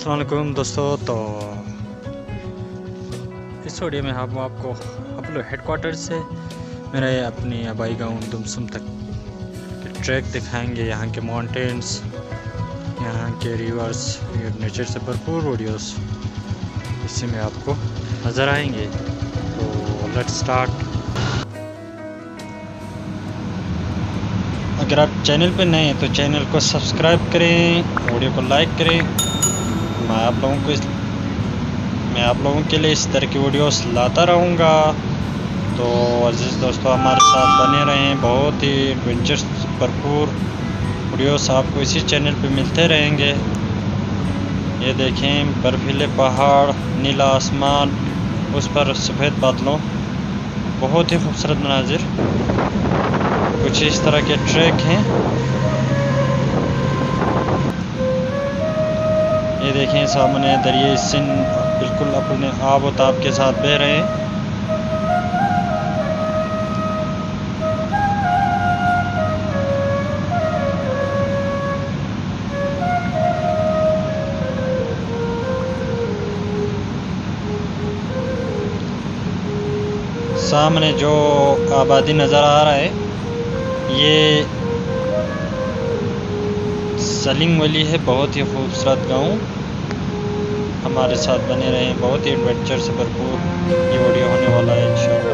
अस्सलाम वालेकुम दोस्तों। तो इस वीडियो में हम आपको अपने हेडक्वार्टर से मेरे अपनी आबाई गांव दुमसम तक के ट्रैक दिखाएंगे। यहाँ के माउंटेन्स, यहाँ के रिवर्स, नेचर से भरपूर वीडियोस इसी में आपको नज़र आएंगे। तो लेट्स स्टार्ट। अगर आप चैनल पर नए हैं तो चैनल को सब्सक्राइब करें, वीडियो को लाइक करें। मैं आप लोगों के लिए इस तरह की वीडियोस लाता रहूँगा। तो अजीज़ दोस्तों, हमारे साथ बने रहें। बहुत ही एडवेंचर्स भरपूर वीडियोस आपको इसी चैनल पे मिलते रहेंगे। ये देखें, बर्फीले पहाड़, नीला आसमान, उस पर सफ़ेद बादलों, बहुत ही खूबसूरत मनाजिर। कुछ इस तरह के ट्रैक हैं। ये देखें, सामने दरिया सिंध बिल्कुल अपने आब और ताब के साथ बह रहे हैं। सामने जो आबादी नज़र आ रहा है, ये सलिंग वली है। बहुत ही खूबसूरत गांव। हमारे साथ बने रहें, बहुत ही एडवेंचर से भरपूर ये वीडियो होने वाला है इंशाअल्लाह।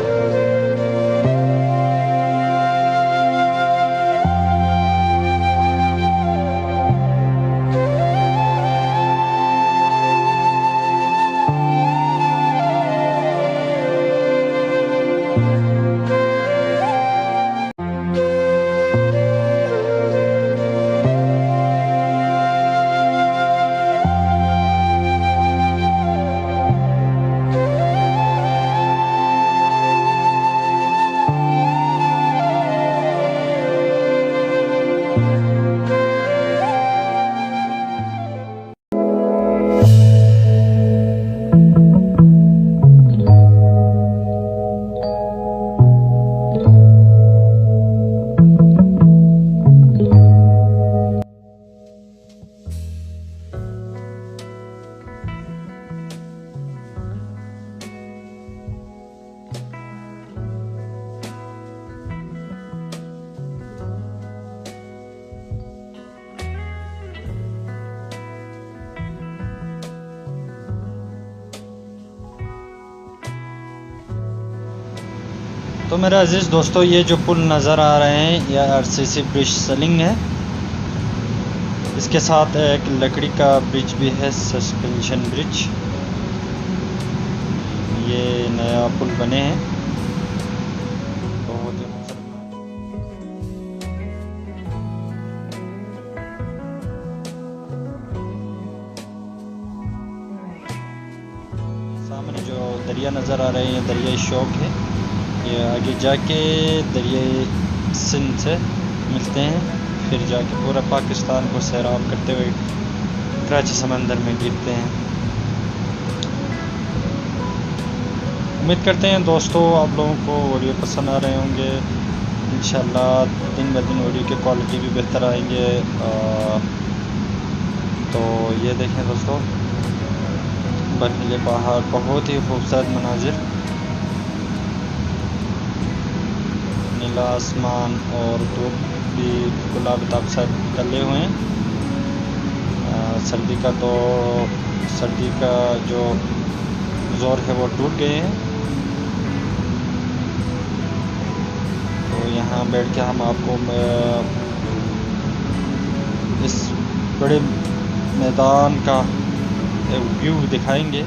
तो मेरे अजीज़ दोस्तों, ये जो पुल नज़र आ रहे हैं, यह आरसीसी ब्रिज सलिंग है। इसके साथ एक लकड़ी का ब्रिज भी है, सस्पेंशन ब्रिज। ये नया पुल बने हैं, बहुत ही खूबसूरत। सामने जो दरिया नज़र आ रहे हैं, ये दरिया शौक है। ये आगे जाके दरिया सिंध से मिलते हैं, फिर जाके पूरा पाकिस्तान को सैराब करते हुए कराची समंदर में गिरते हैं। उम्मीद करते हैं दोस्तों आप लोगों को वीडियो पसंद आ रहे होंगे। इंशाल्लाह दिन ब दिन वीडियो की क्वालिटी भी बेहतर आएंगे। तो ये देखें दोस्तों, बर्फीले पहाड़, बहुत ही खूबसूरत मनाजिर, नीला आसमान और धूप भी गुलाब ताब साथ निकले हुए हैं। सर्दी का जो ज़ोर है वो टूट गए हैं। तो यहाँ बैठ के हम आपको इस बड़े मैदान का एक व्यू दिखाएंगे।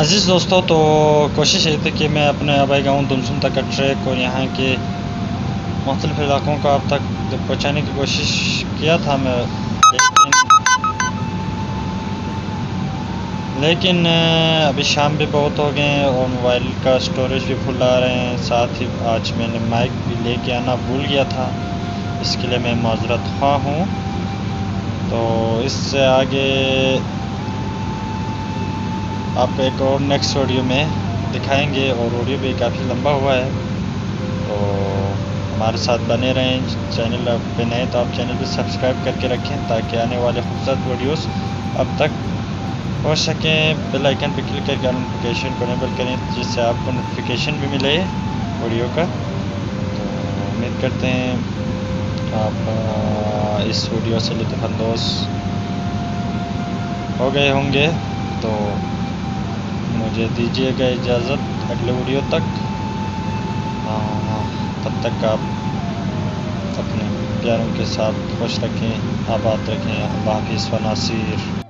अजीज़ दोस्तों, तो कोशिश ये थी कि मैं अपने आबाई गाँव दुमसुम तक का ट्रैक और यहाँ के मुख्तलिफ इलाक़ों को आप तक पहुँचाने की कोशिश किया था मैं, लेकिन अभी शाम भी बहुत हो गए हैं और मोबाइल का स्टोरेज भी फुल आ रहे हैं। साथ ही आज मैंने माइक भी लेके आना भूल गया था, इसके लिए मैं माज़रत ख़्वाह हूँ। तो इससे आगे आपको एक और नेक्स्ट वीडियो में दिखाएंगे, और वीडियो भी काफ़ी लंबा हुआ है, तो हमारे साथ बने रहें। चैनल पे नए तो आप चैनल पे सब्सक्राइब करके रखें ताकि आने वाले खूबसूरत वीडियोस अब तक हो सकें। बेल आइकन पर क्लिक करके नोटिफिकेशन को इनेबल करें जिससे आपको नोटिफिकेशन भी मिले वीडियो का। तो उम्मीद करते हैं आप इस वीडियो से लुत्फ़अंदोज़ हो गए होंगे। तो मुझे दीजिएगा इजाज़त अगले वीडियो तक। तब तक आप अपने प्यारों के साथ खुश रखें, आबाद रखें। अल्लाह हाफ़िज़ व नासिर।